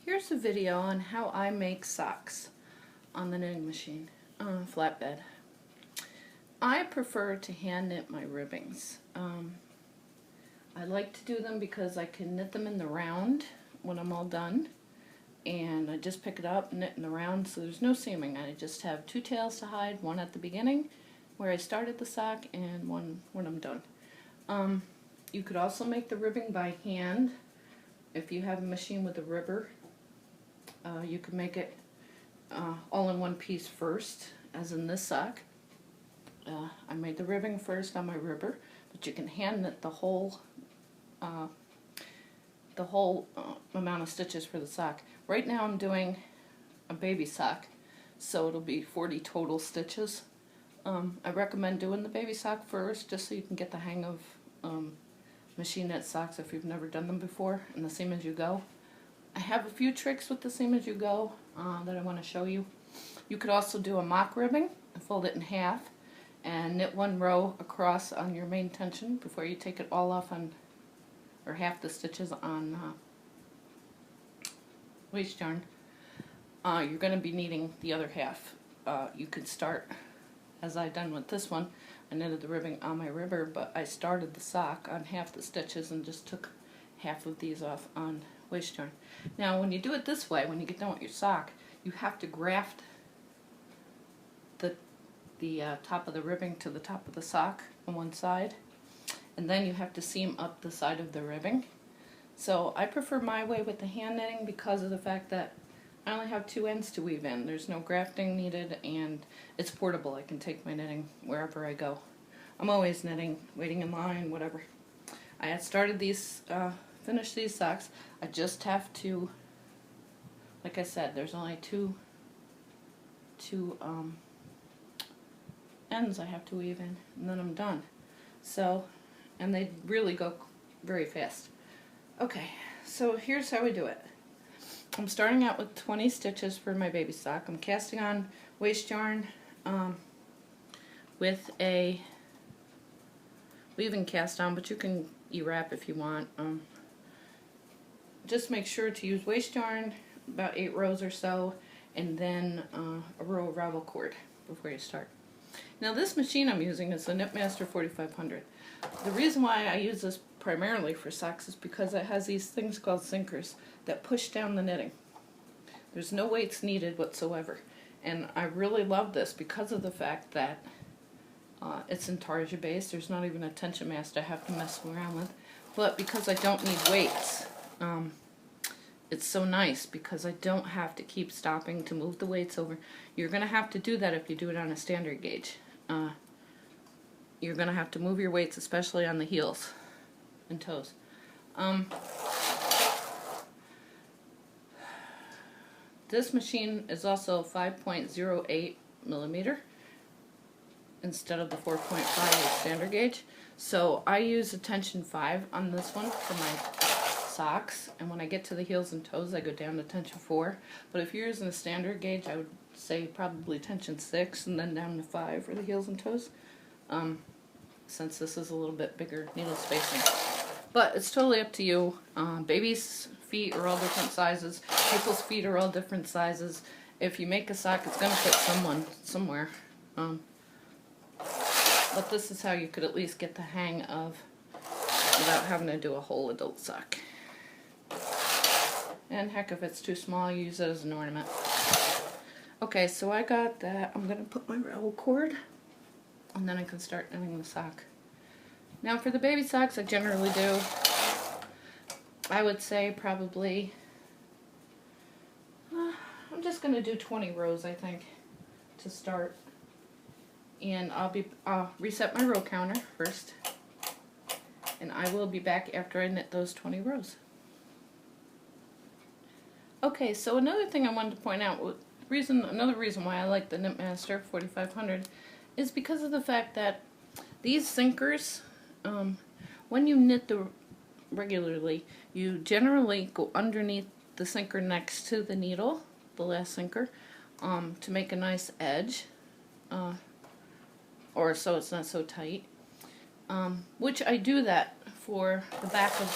Here's a video on how I make socks on the knitting machine, flatbed. I prefer to hand knit my ribbings. I like to do them because I can knit them in the round when I'm all done. And I just pick it up, knit in the round, so there's no seaming. I just have two tails to hide, one at the beginning where I started the sock and one when I'm done. You could also make the ribbing by hand if you have a machine with a ribber. You can make it all in one piece first, as in this sock. I made the ribbing first on my ribber, but you can hand knit the whole amount of stitches for the sock. Right now I'm doing a baby sock, so it'll be 40 total stitches. I recommend doing the baby sock first, just so you can get the hang of machine knit socks if you've never done them before, and the seam as you go. I have a few tricks with the seam as you go that I want to show you. You could also do a mock ribbing and fold it in half and knit one row across on your main tension before you take it all off on, or half the stitches on waste yarn. You're going to be needing the other half. You could start, as I done with this one, I knitted the ribbing on my ribber, but I started the sock on half the stitches and just took half of these off on waste yarn. Now when you do it this way, when you get done with your sock, you have to graft the top of the ribbing to the top of the sock on one side, and then you have to seam up the side of the ribbing. So I prefer my way with the hand knitting because of the fact that I only have two ends to weave in. There's no grafting needed, and it's portable. I can take my knitting wherever I go. I'm always knitting, waiting in line, whatever. I had started these, finished these socks. I just have to, like I said, there's only two ends I have to weave in, and then I'm done. So, and they really go very fast. Okay, so here's how we do it. I'm starting out with 20 stitches for my baby sock. I'm casting on waste yarn with a weaving cast on, but you can E-wrap if you want. Just make sure to use waste yarn, about 8 rows or so, and then a row of ravel cord before you start. Now this machine I'm using is the Knitmaster 4500. The reason why I use this primarily for socks is because it has these things called sinkers that push down the knitting. There's no weights needed whatsoever, and I really love this because of the fact that it's intarsia based. There's not even a tension mast I have to mess around with, but because I don't need weights, it's so nice because I don't have to keep stopping to move the weights over. You're going to have to do that if you do it on a standard gauge. You're going to have to move your weights, especially on the heels and toes. This machine is also 5.08 millimeter instead of the 4.5 standard gauge. So I use a tension 5 on this one for my socks, and when I get to the heels and toes I go down to tension 4. But if you're using a standard gauge, I would say probably tension 6 and then down to 5 for the heels and toes, since this is a little bit bigger needle spacing. But it's totally up to you. Babies' feet are all different sizes. People's feet are all different sizes. If you make a sock, it's going to fit someone somewhere. But this is how you could at least get the hang of without having to do a whole adult sock. And heck, if it's too small, use it as an ornament. Okay, so I got that. I'm going to put my ravel cord, and then I can start knitting the sock. Now for the baby socks, I generally do, I would say probably, I'm just going to do 20 rows, I think, to start. And I'll reset my row counter first, and I will be back after I knit those 20 rows. Okay, so another thing I wanted to point out, another reason why I like the Knitmaster 4500 is because of the fact that these sinkers, when you knit regularly, you generally go underneath the sinker next to the needle, the last sinker, to make a nice edge, or so it's not so tight. Which I do that for the back of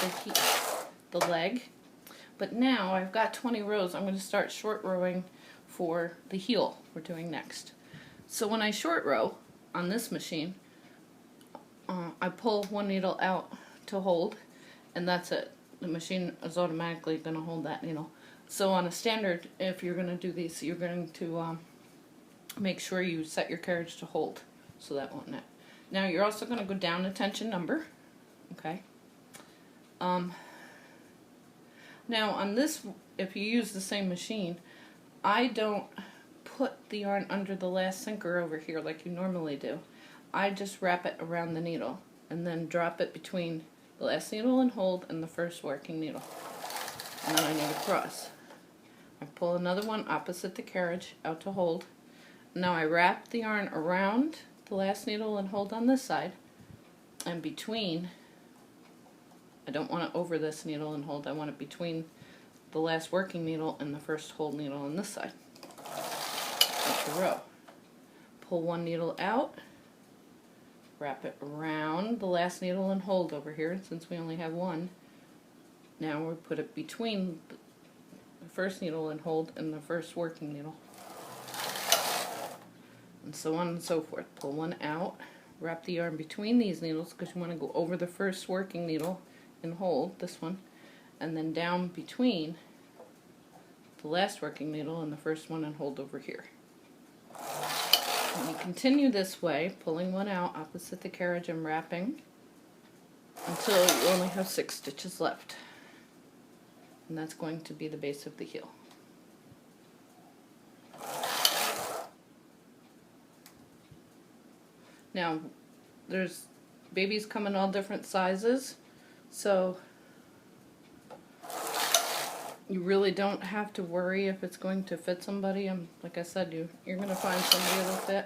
the leg, But now I've got 20 rows. I'm going to start short rowing for the heel we're doing next. So when I short row on this machine, I pull one needle out to hold, and that's it. The machine is automatically going to hold that needle. So on a standard, if you're going to do these, you're going to make sure you set your carriage to hold, so that won't net. Now you're also going to go down a tension number, okay? Now on this, if you use the same machine, I don't put the yarn under the last sinker over here like you normally do. I just wrap it around the needle and then drop it between the last needle and hold and the first working needle. And then I need to cross. I pull another one opposite the carriage out to hold. Now I wrap the yarn around the last needle and hold on this side, and between, I don't want it over this needle and hold, I want it between the last working needle and the first hold needle on this side. That's a row. Pull one needle out, wrap it around the last needle and hold over here, since we only have one. Now we put it between the first needle and hold and the first working needle. And so on and so forth. Pull one out, wrap the yarn between these needles because you want to go over the first working needle and hold this one, and then down between the last working needle and the first one and hold over here. And you continue this way, pulling one out opposite the carriage and wrapping until you only have 6 stitches left. And that's going to be the base of the heel. Now, there's babies come in all different sizes, so you really don't have to worry if it's going to fit somebody. Like I said, you're going to find somebody that'll fit,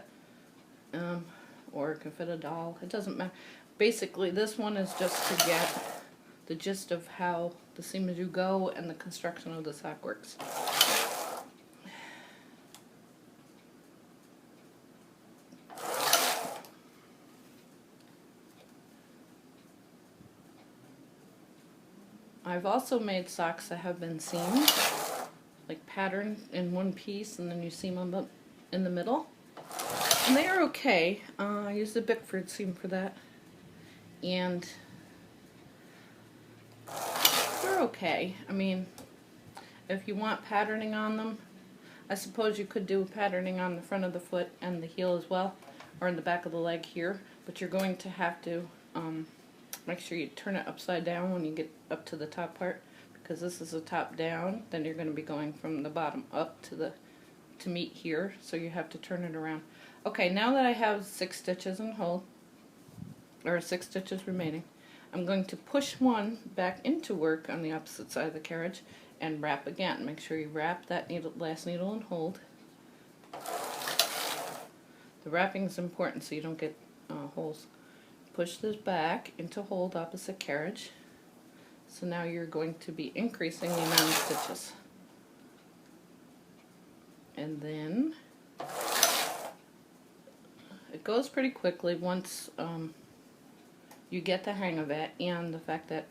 or it can fit a doll. It doesn't matter. Basically, this one is just to get the gist of how the seam as you go and the construction of the sock works. I've also made socks that have been seamed, like patterned in one piece, and then you seam them up in the middle. And they are okay. I used the Bickford seam for that. And they're okay. I mean, if you want patterning on them, I suppose you could do patterning on the front of the foot and the heel as well, or in the back of the leg here, but you're going to have to make sure you turn it upside down when you get up to the top part, because this is a top down, then you're going to be going from the bottom up to meet here, so you have to turn it around. Okay, now that I have 6 stitches in hold, or 6 stitches remaining, I'm going to push one back into work on the opposite side of the carriage and wrap again. Make sure you wrap that last needle and hold. The wrapping is important so you don't get holes. Push this back into hold opposite carriage. So now you're going to be increasing the amount of stitches. And then it goes pretty quickly once you get the hang of it, and the fact that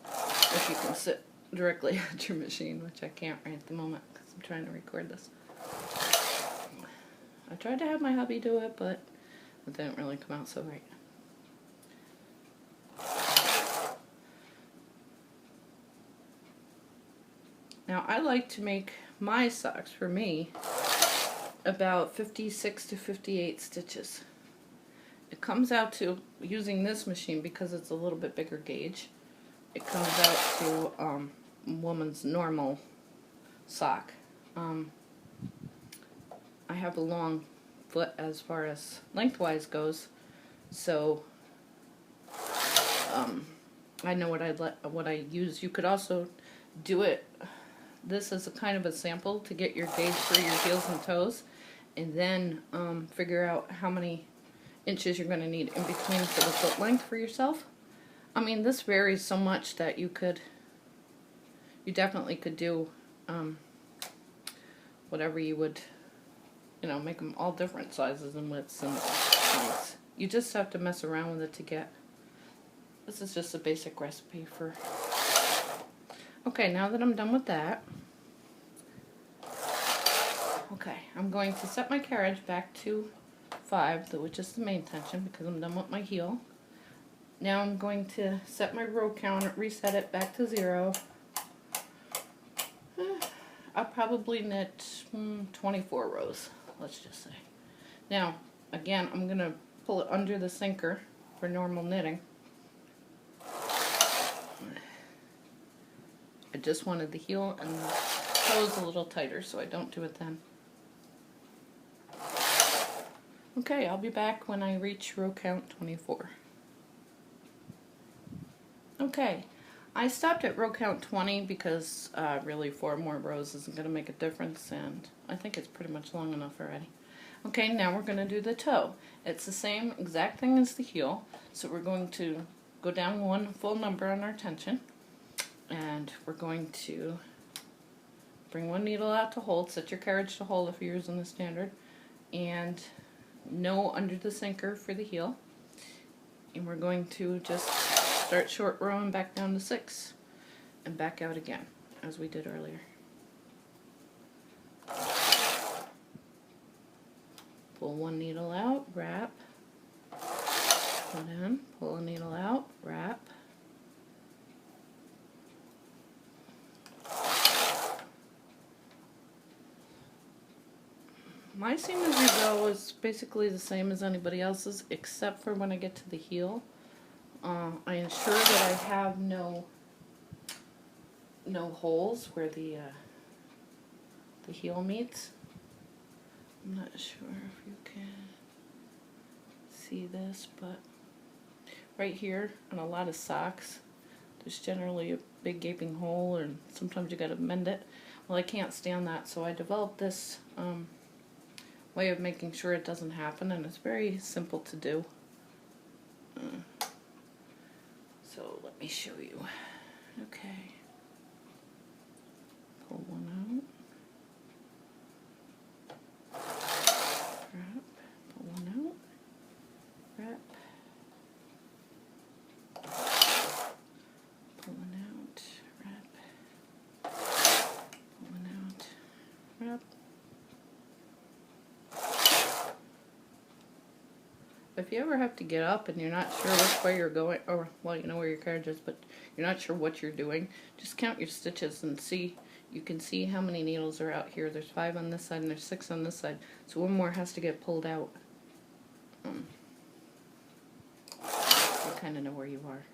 if you can sit directly at your machine, which I can't right at the moment because I'm trying to record this. I tried to have my hubby do it, but it didn't really come out so right. Now I like to make my socks, for me, about 56 to 58 stitches. It comes out to, using this machine because it's a little bit bigger gauge, it comes out to a woman's normal sock. I have a long foot as far as lengthwise goes, so I know what I use. You could also do it. This is a kind of a sample to get your gauge for your heels and toes, and then figure out how many inches you're going to need in between for the foot length for yourself. I mean, this varies so much that you definitely could do whatever you would, make them all different sizes and widths and lengths. You just have to mess around with it to get. This is just a basic recipe for Okay, now that I'm done with that, okay, I'm going to set my carriage back to 5, which is the main tension because I'm done with my heel. Now I'm going to set my row count, reset it back to 0. I'll probably knit 24 rows, let's just say. Now, again, I'm going to pull it under the sinker for normal knitting. I just wanted the heel and the toes a little tighter, so I don't do it then. Okay, I'll be back when I reach row count 24. Okay, I stopped at row count 20 because really 4 more rows isn't going to make a difference, and I think it's pretty much long enough already. Okay, now we're going to do the toe. It's the same exact thing as the heel, so we're going to go down 1 full number on our tension, and we're going to bring 1 needle out to hold, set your carriage to hold if you're using the standard, and no under the sinker for the heel, and we're going to just start short rowing back down to 6 and back out again as we did earlier. Pull 1 needle out, wrap, put in, pull a needle out, wrap, my seam as you go is basically the same as anybody else's, except for when I get to the heel. I ensure that I have no holes where the heel meets. I'm not sure if you can see this, but right here on a lot of socks, there's generally a big gaping hole, and sometimes you gotta mend it. Well, I can't stand that, so I developed this way of making sure it doesn't happen, and it's very simple to do. So let me show you. Okay. Pull 1 out. Wrap. Pull 1 out. Wrap. Pull 1 out. Wrap. Pull 1 out. Wrap. If you ever have to get up and you're not sure which way you're going, or, well, you know where your carriage is, but you're not sure what you're doing, just count your stitches and see. You can see how many needles are out here. There's 5 on this side and there's 6 on this side. So 1 more has to get pulled out. You kind of know where you are.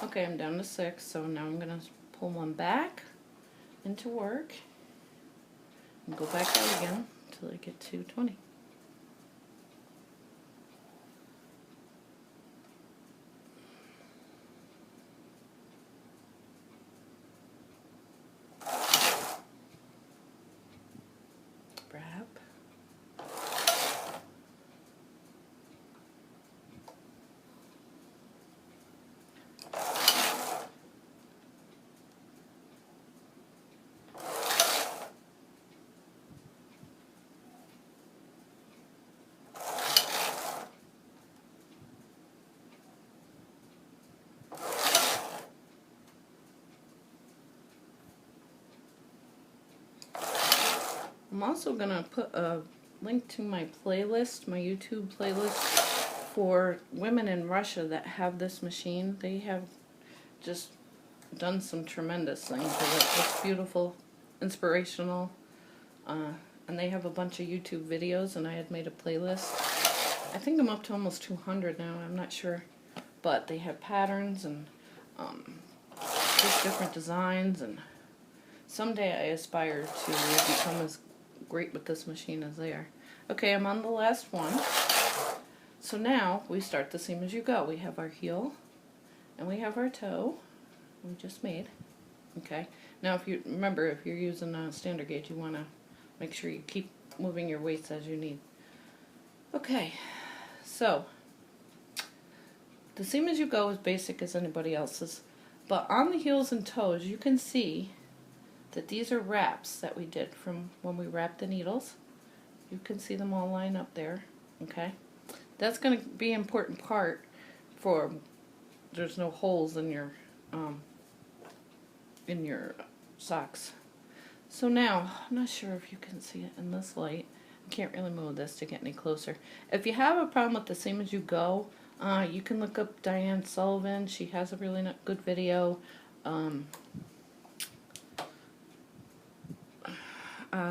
Okay, I'm down to 6, so now I'm going to pull 1 back into work and go back out again until I get to 20. Wrap. I'm also going to put a link to my playlist, my YouTube playlist for women in Russia that have this machine. They have just done some tremendous things with it. It's beautiful, inspirational, and they have a bunch of YouTube videos, and I had made a playlist. I think I'm up to almost 200 now, I'm not sure. But they have patterns and just different designs, and someday I aspire to become as great with this machine as they are. Okay, I'm on the last one. So now we start the seam as you go. We have our heel and we have our toe we just made. Okay, now if you remember, if you're using a standard gauge, you want to make sure you keep moving your weights as you need. Okay, so the seam as you go is basic as anybody else's, but on the heels and toes you can see that these are wraps that we did from when we wrapped the needles. You can see them all line up there. Okay, That's going to be an important part for there's no holes in your socks. So now, I'm not sure if you can see it in this light. I can't really move this to get any closer. If you have a problem with the Same As You Go, you can look up Diane Sullivan. She has a really good video.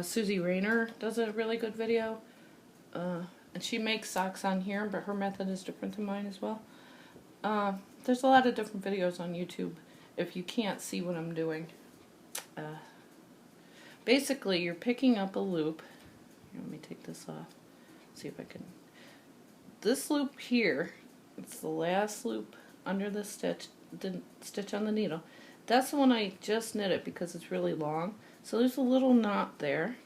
Susie Rayner does a really good video. And she makes socks on here, but her method is different than mine as well. There's a lot of different videos on YouTube if you can't see what I'm doing. Basically, you're picking up a loop. Here, let me take this off. See if I can. This loop here, it's the last loop under the stitch on the needle. That's the one I just knitted because it's really long. So there's a little knot there.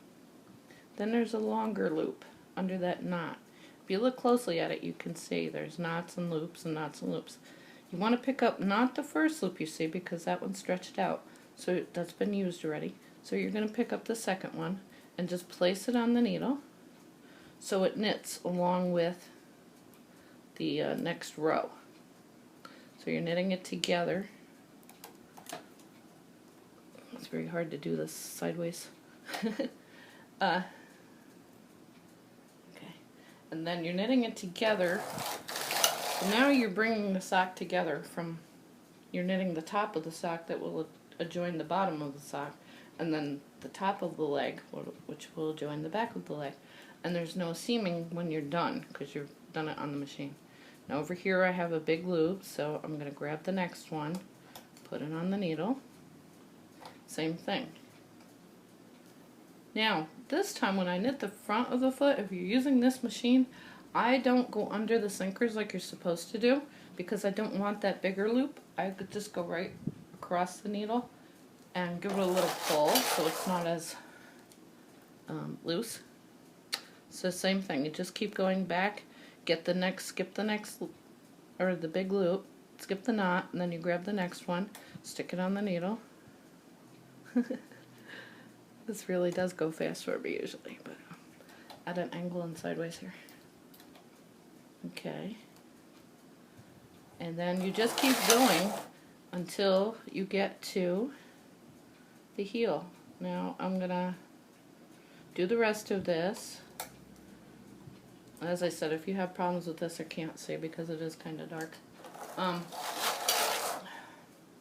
Then there's a longer loop under that knot. If you look closely at it, you can see there's knots and loops and knots and loops. You want to pick up not the first loop you see because that one's stretched out. So that's been used already. So you're going to pick up the second one and just place it on the needle so it knits along with the next row. So you're knitting it together. It's very hard to do this sideways. Okay. And then you're knitting it together. So now you're bringing the sock together from, you're knitting the top of the sock that will adjoin the bottom of the sock, and then the top of the leg, which will join the back of the leg. And there's no seaming when you're done, because you've done it on the machine. Now over here I have a big loop, so I'm going to grab the next one, put it on the needle. Same thing. Now, this time when I knit the front of the foot, if you're using this machine, I don't go under the sinkers like you're supposed to do, because I don't want that bigger loop. I could just go right across the needle and give it a little pull so it's not as loose. So same thing, you just keep going back, skip the next, or the big loop, skip the knot, and then you grab the next one, stick it on the needle. This really does go fast for me usually, but at an angle and sideways here. Okay. And then you just keep going until you get to the heel. Now I'm going to do the rest of this. As I said, if you have problems with this, I can't see because it is kind of dark.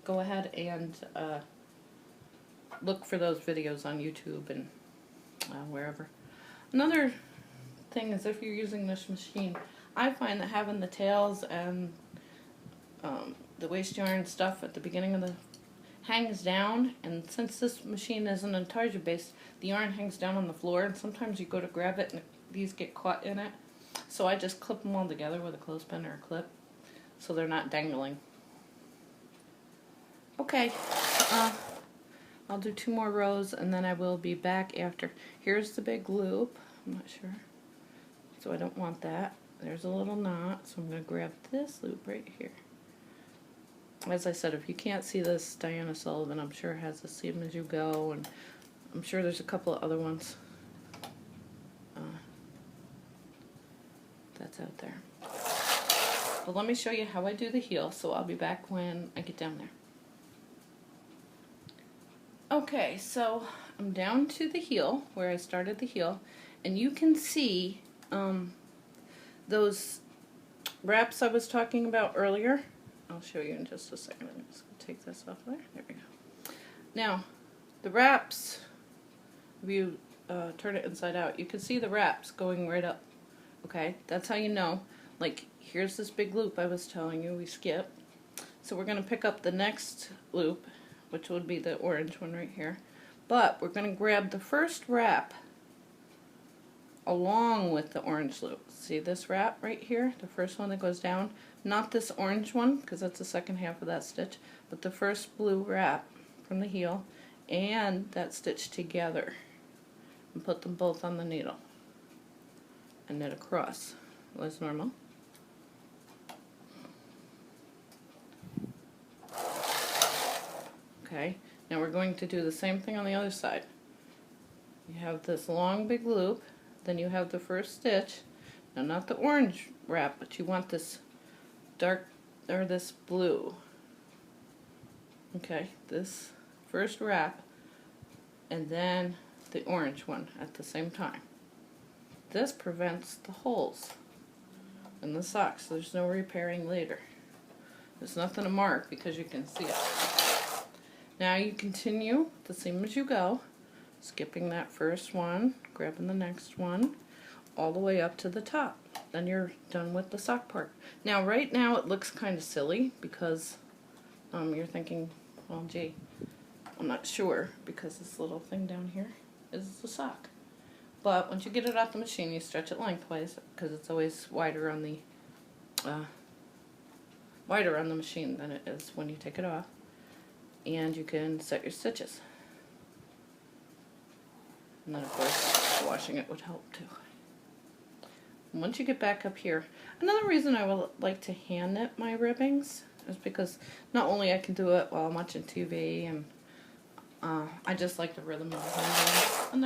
Go ahead and look for those videos on YouTube and wherever. Another thing is if you're using this machine, I find that having the tails and the waste yarn stuff at the beginning of the hangs down, and since this machine isn't intarsia based, the yarn hangs down on the floor, and sometimes you go to grab it and these get caught in it. So I just clip them all together with a clothespin or a clip so they're not dangling. Okay, I'll do 2 more rows and then I will be back after. Here's the big loop. I'm not sure. So I don't want that. There's a little knot, so I'm going to grab this loop right here. As I said, if you can't see this, Diana Sullivan, I'm sure has the Same As You Go, and I'm sure there's a couple of other ones. That's out there. But let me show you how I do the heel, so I'll be back when I get down there. Okay, so I'm down to the heel, where I started the heel, and you can see those wraps I was talking about earlier. I'll show you in just a second. I'm just going to take this off there. There we go. Now, the wraps, if you turn it inside out, you can see the wraps going right up. Okay, that's how you know. Like, here's this big loop I was telling you we skipped. So we're going to pick up the next loop, which would be the orange one right here. But we're going to grab the first wrap along with the orange loop. See this wrap right here? The first one that goes down. Not this orange one, because that's the second half of that stitch, but the first blue wrap from the heel and that stitch together. And put them both on the needle. And knit across as normal. Okay, now we're going to do the same thing on the other side. You have this long big loop, then you have the first stitch. Now, not the orange wrap, but you want this dark, or this blue. Okay, this first wrap, and then the orange one at the same time. This prevents the holes in the socks, so there's no repairing later. There's nothing to mark because you can see it. Now you continue the same as you go, skipping that first one, grabbing the next one, all the way up to the top. Then you're done with the sock part. Now right now it looks kind of silly because you're thinking, well gee, I'm not sure because this little thing down here is the sock. But once you get it off the machine, you stretch it lengthwise because it's always wider on the machine than it is when you take it off. And you can set your stitches. And then of course, washing it would help too. And once you get back up here, another reason I would like to hand knit my ribbings is because not only I can do it while I'm watching TV, and I just like the rhythm of the hand, and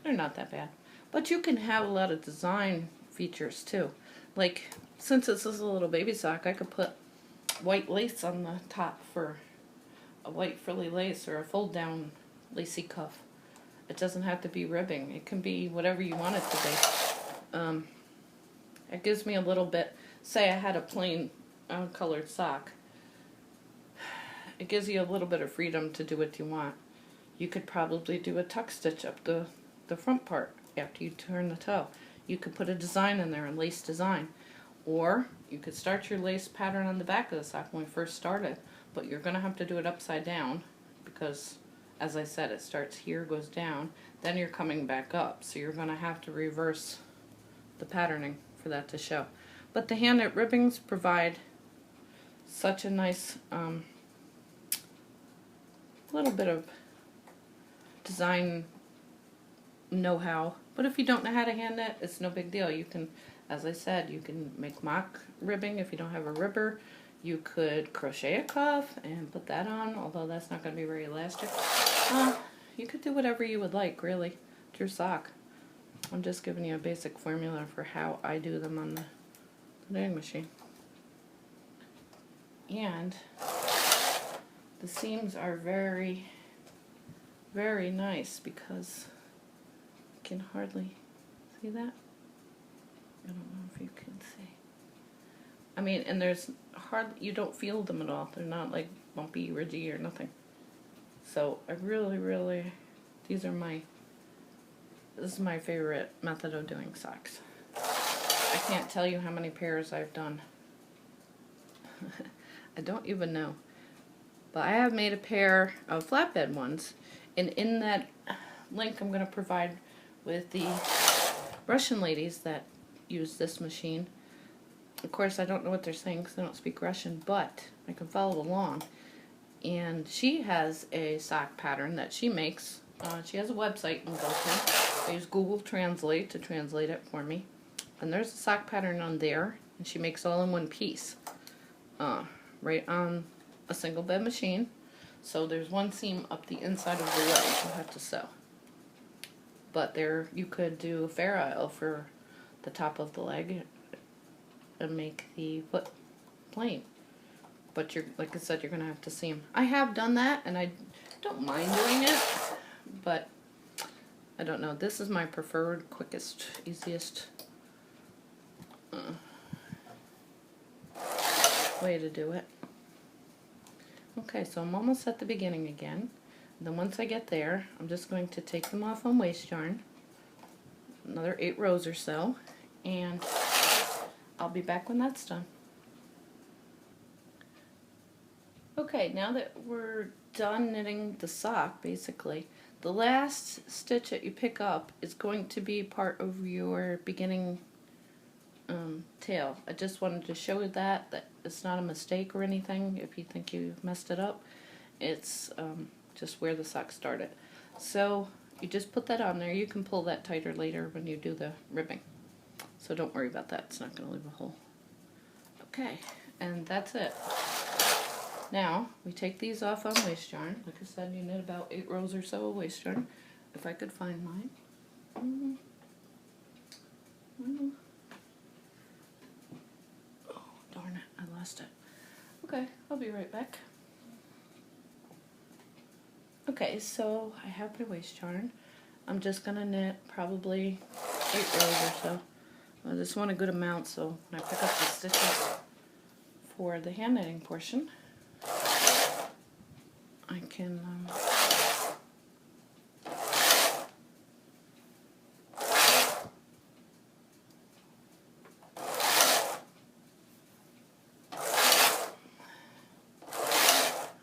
they're not that bad. But you can have a lot of design features too. Like, since this is a little baby sock, I could put white lace on the top for a white frilly lace, or a fold down lacy cuff. It doesn't have to be ribbing. It can be whatever you want it to be. It gives me a little bit, say I had a plain colored sock, it gives you a little bit of freedom to do what you want. You could probably do a tuck stitch up the front part after you turn the toe. You could put a design in there, a lace design. Or you could start your lace pattern on the back of the sock when we first started, but you're going to have to do it upside down because, as I said, it starts here, goes down, then you're coming back up. So you're going to have to reverse the patterning for that to show. But the hand knit ribbings provide such a nice little bit of design know-how. But if you don't know how to hand knit, it's no big deal. You can, as I said, you can make mock ribbing if you don't have a ribber. You could crochet a cuff and put that on, although that's not going to be very elastic. You could do whatever you would like, really. It's your sock. I'm just giving you a basic formula for how I do them on the knitting machine. And the seams are very, very nice because you can hardly see that. I don't know if you can see. I mean, and there's you don't feel them at all. They're not like bumpy, ridgy, or nothing. So I really, really, this is my favorite method of doing socks. I can't tell you how many pairs I've done. I don't even know. But I have made a pair of flatbed ones, and in that link I'm going to provide with the Russian ladies that use this machine. Of course, I don't know what they're saying because I don't speak Russian, but I can follow along. And she has a sock pattern that she makes. She has a website you can go to. I use Google Translate to translate it for me. And there's a sock pattern on there, and she makes all in one piece. Right on a single bed machine. So there's one seam up the inside of the leg you'll have to sew. But there you could do a fair isle for the top of the leg and make the foot plain. But you're, like I said, you're going to have to seam. I have done that, and I don't mind doing it, but I don't know. This is my preferred, quickest, easiest way to do it. Okay, so I'm almost at the beginning again. And then once I get there, I'm just going to take them off on waste yarn, another 8 rows or so, and I'll be back when that's done. Okay, now that we're done knitting the sock, basically, the last stitch that you pick up is going to be part of your beginning tail. I just wanted to show you that it's not a mistake or anything if you think you messed it up. It's just where the sock started. So you just put that on there. You can pull that tighter later when you do the ribbing. So don't worry about that. It's not going to leave a hole. Okay, and that's it. Now, we take these off on waste yarn. Like I said, you knit about 8 rows or so of waste yarn. If I could find mine. lost it. Okay, I'll be right back. Okay, so I have my waist yarn. I'm just gonna knit probably 8 rows or so. I just want a good amount, so when I pick up the stitches for the hand knitting portion, I can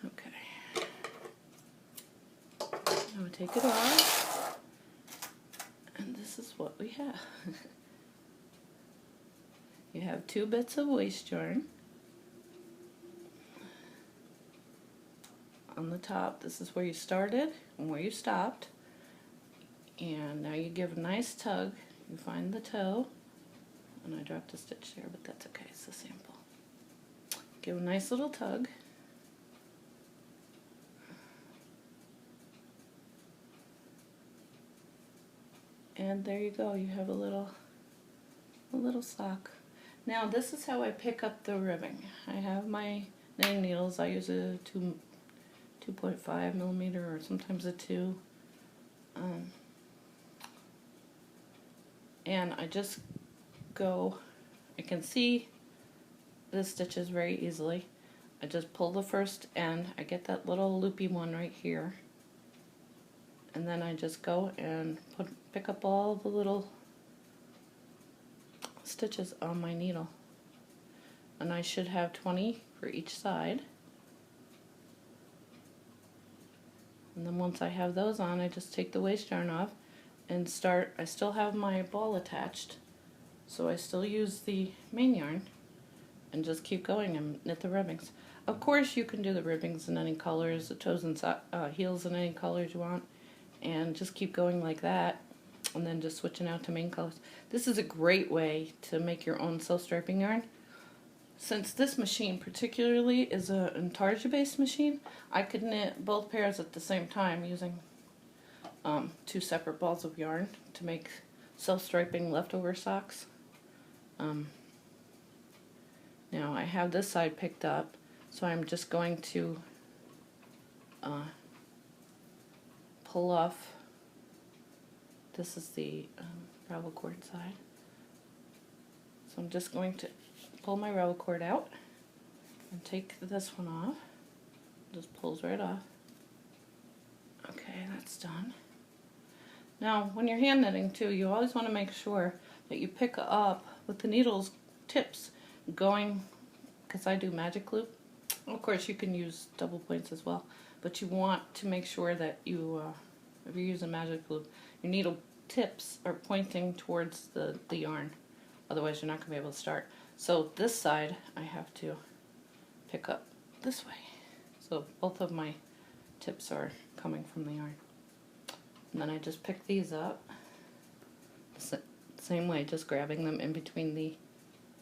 okay. Now we take it off, and this is what we have. You have 2 bits of waist yarn. On the top, this is where you started and where you stopped. And now you give a nice tug. You find the toe. And I dropped a stitch there, but that's okay, it's a sample. Give a nice little tug. And there you go, you have a little sock. Now this is how I pick up the ribbing. I have my knitting needles. I use a 2.5 millimeter or sometimes a 2. And I just go, I can see the stitches very easily. I just pull the first end, I get that little loopy one right here, and then I just go and pick up all the little stitches on my needle. And I should have 20 for each side. And then once I have those on, I just take the waist yarn off and start. I still have my ball attached, so I still use the main yarn and just keep going and knit the ribbings. Of course you can do the ribbings in any colors, the toes and heels in any colors you want, and just keep going like that, and then just switching out to main colors. This is a great way to make your own self-striping yarn. Since this machine particularly is an intarsia based machine, I could knit both pairs at the same time using 2 separate balls of yarn to make self-striping leftover socks. Now I have this side picked up, so I'm just going to pull off. This is the ravel cord side. So I'm just going to pull my ravel cord out and take this one off. Just pulls right off. Okay, that's done. Now, when you're hand knitting too, you always want to make sure that you pick up with the needles tips going, because I do magic loop. Of course, you can use double points as well, but you want to make sure that you, if you're using magic loop, your needle tips are pointing towards the yarn. Otherwise, you're not going to be able to start. So this side, I have to pick up this way. So both of my tips are coming from the yarn. And then I just pick these up the same way, just grabbing them in between the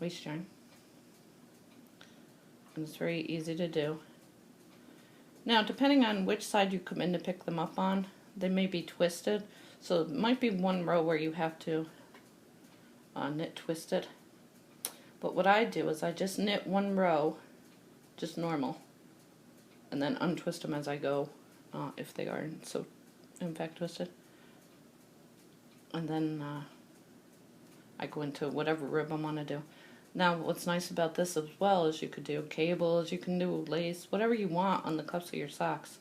waist yarn. And it's very easy to do. Now, depending on which side you come in to pick them up on, they may be twisted. So it might be one row where you have to knit twisted. But what I do is I just knit one row, just normal, and then untwist them as I go, if they are so in fact twisted. And then I go into whatever rib I want to do. Now what's nice about this as well is you could do cables, you can do lace, whatever you want on the cuffs of your socks.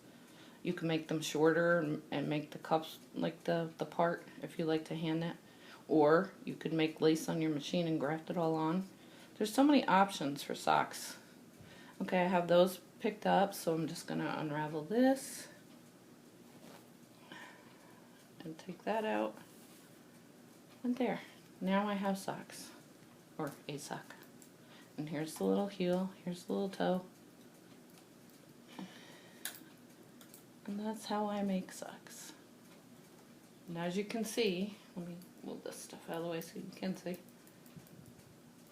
You can make them shorter and make the cuffs like the part if you like to hand knit. Or you could make lace on your machine and graft it all on. There's so many options for socks. Okay, I have those picked up, so I'm just going to unravel this and take that out. And there, now I have socks, or a sock. And here's the little heel, here's the little toe. And that's how I make socks. And as you can see, let me move this stuff out of the way so you can see.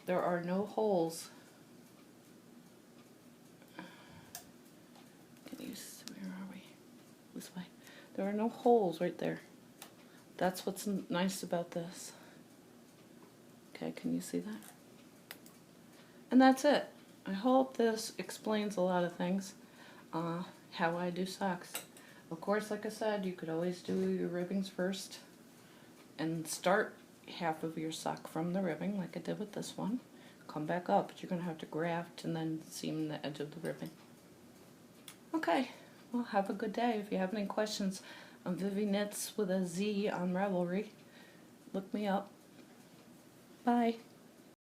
There are no holes. Where are we? This way. There are no holes right there. That's what's nice about this. Okay, can you see that? And that's it. I hope this explains a lot of things, how I do socks. Of course, like I said, you could always do your ribbings first and start half of your sock from the ribbing like I did with this one. Come back up, but you're going to have to graft and then seam the edge of the ribbing. Okay, well, have a good day. If you have any questions on Vivi Knits with a Z on Ravelry, look me up. Bye.